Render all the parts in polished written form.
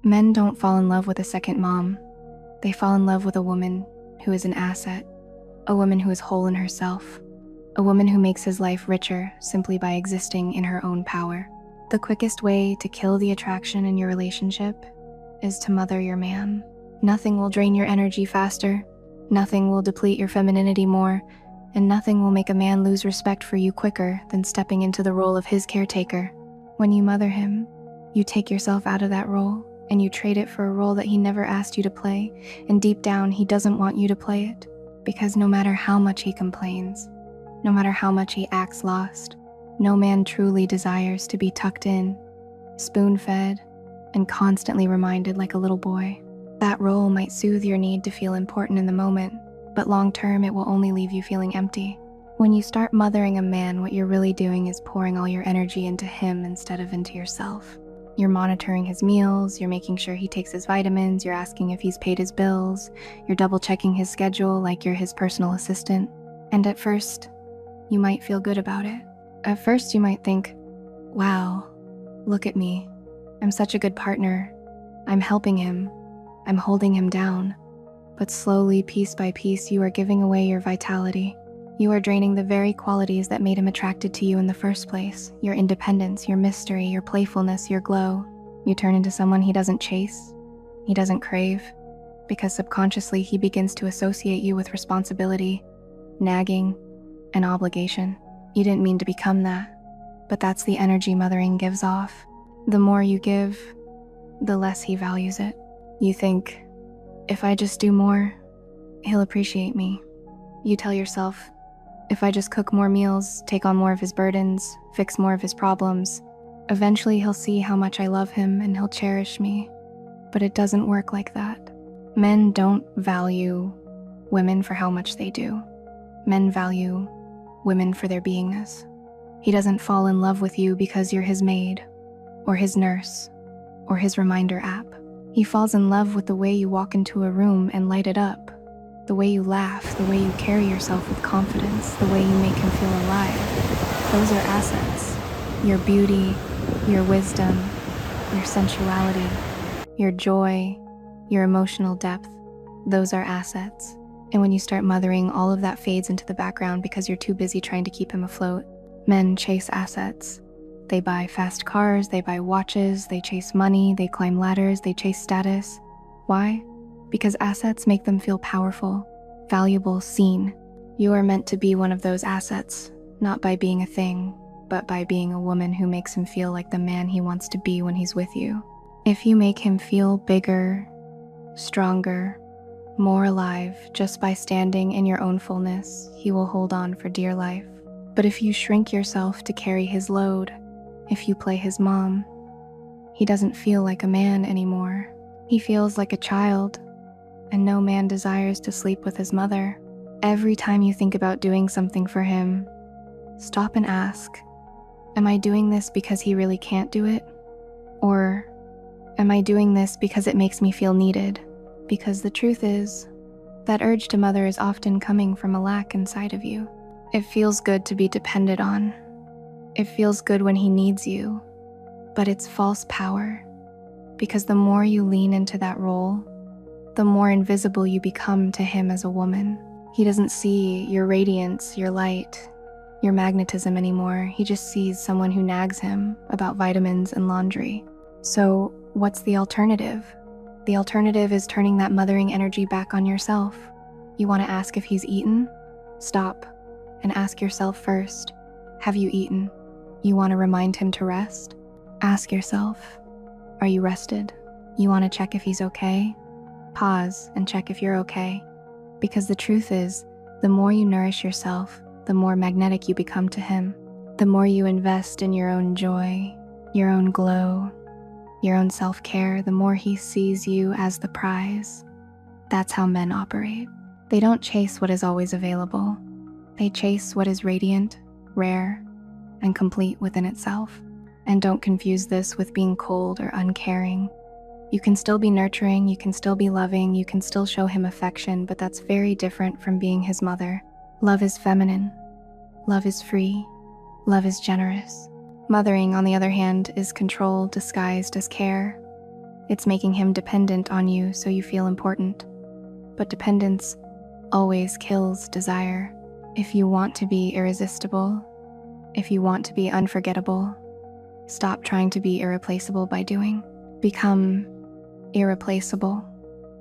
Men don't fall in love with a second mom. They fall in love with a woman who is an asset, a woman who is whole in herself, a woman who makes his life richer simply by existing in her own power. The quickest way to kill the attraction in your relationship is to mother your man. Nothing will drain your energy faster, nothing will deplete your femininity more, and nothing will make a man lose respect for you quicker than stepping into the role of his caretaker. When you mother him, you take yourself out of that role, and you trade it for a role that he never asked you to play, and deep down, he doesn't want you to play it. Because no matter how much he complains, no matter how much he acts lost, no man truly desires to be tucked in, spoon-fed, and constantly reminded like a little boy. That role might soothe your need to feel important in the moment, but long-term it will only leave you feeling empty. When you start mothering a man, what you're really doing is pouring all your energy into him instead of into yourself. You're monitoring his meals, you're making sure he takes his vitamins, you're asking if he's paid his bills, you're double-checking his schedule like you're his personal assistant. And at first, you might feel good about it. At first, you might think, wow, look at me. I'm such a good partner. I'm helping him. I'm holding him down. But slowly, piece by piece, you are giving away your vitality. You are draining the very qualities that made him attracted to you in the first place. Your independence, your mystery, your playfulness, your glow. You turn into someone he doesn't chase, he doesn't crave, because subconsciously he begins to associate you with responsibility, nagging, and obligation. You didn't mean to become that, but that's the energy mothering gives off. The more you give, the less he values it. You think, if I just do more, he'll appreciate me. You tell yourself, if I just cook more meals, take on more of his burdens, fix more of his problems, eventually he'll see how much I love him and he'll cherish me. But it doesn't work like that. Men don't value women for how much they do. Men value women for their beingness. He doesn't fall in love with you because you're his maid, or his nurse, or his reminder app. He falls in love with the way you walk into a room and light it up, the way you laugh, the way you carry yourself with confidence, the way you make him feel alive. Those are assets. Your beauty, your wisdom, your sensuality, your joy, your emotional depth, those are assets. And when you start mothering, all of that fades into the background because you're too busy trying to keep him afloat. Men chase assets. They buy fast cars, they buy watches, they chase money, they climb ladders, they chase status. Why? Because assets make them feel powerful, valuable, seen. You are meant to be one of those assets, not by being a thing, but by being a woman who makes him feel like the man he wants to be when he's with you. If you make him feel bigger, stronger, more alive just by standing in your own fullness, he will hold on for dear life. But if you shrink yourself to carry his load, if you play his mom, he doesn't feel like a man anymore. He feels like a child, and no man desires to sleep with his mother. Every time you think about doing something for him, stop and ask, am I doing this because he really can't do it? Or am I doing this because it makes me feel needed? Because the truth is, that urge to mother is often coming from a lack inside of you. It feels good to be depended on. It feels good when he needs you, but it's false power. Because the more you lean into that role, the more invisible you become to him as a woman. He doesn't see your radiance, your light, your magnetism anymore. He just sees someone who nags him about vitamins and laundry. So what's the alternative? The alternative is turning that mothering energy back on yourself. You want to ask if he's eaten? Stop and ask yourself first, have you eaten? You want to remind him to rest? Ask yourself, are you rested? You want to check if he's okay? Pause and check if you're okay. Because the truth is, the more you nourish yourself, the more magnetic you become to him. The more you invest in your own joy, your own glow, your own self-care, the more he sees you as the prize. That's how men operate. They don't chase what is always available. They chase what is radiant, rare, and complete within itself. And don't confuse this with being cold or uncaring. You can still be nurturing, you can still be loving, you can still show him affection, but that's very different from being his mother. Love is feminine. Love is free. Love is generous. Mothering, on the other hand, is control disguised as care. It's making him dependent on you so you feel important. But dependence always kills desire. If you want to be irresistible, if you want to be unforgettable, stop trying to be irreplaceable by doing. Become irreplaceable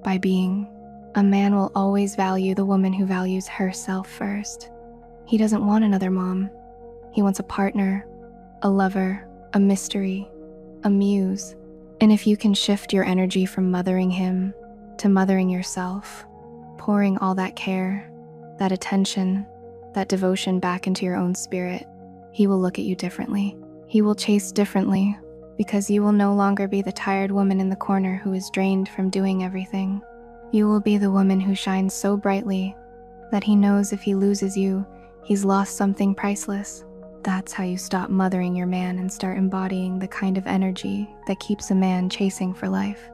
by being. A man will always value the woman who values herself first. He doesn't want another mom. He wants a partner, a lover, a mystery, a muse. And if you can shift your energy from mothering him to mothering yourself, pouring all that care, that attention, that devotion back into your own spirit, he will look at you differently. He will chase differently because you will no longer be the tired woman in the corner who is drained from doing everything. You will be the woman who shines so brightly that he knows if he loses you, he's lost something priceless. That's how you stop mothering your man and start embodying the kind of energy that keeps a man chasing for life.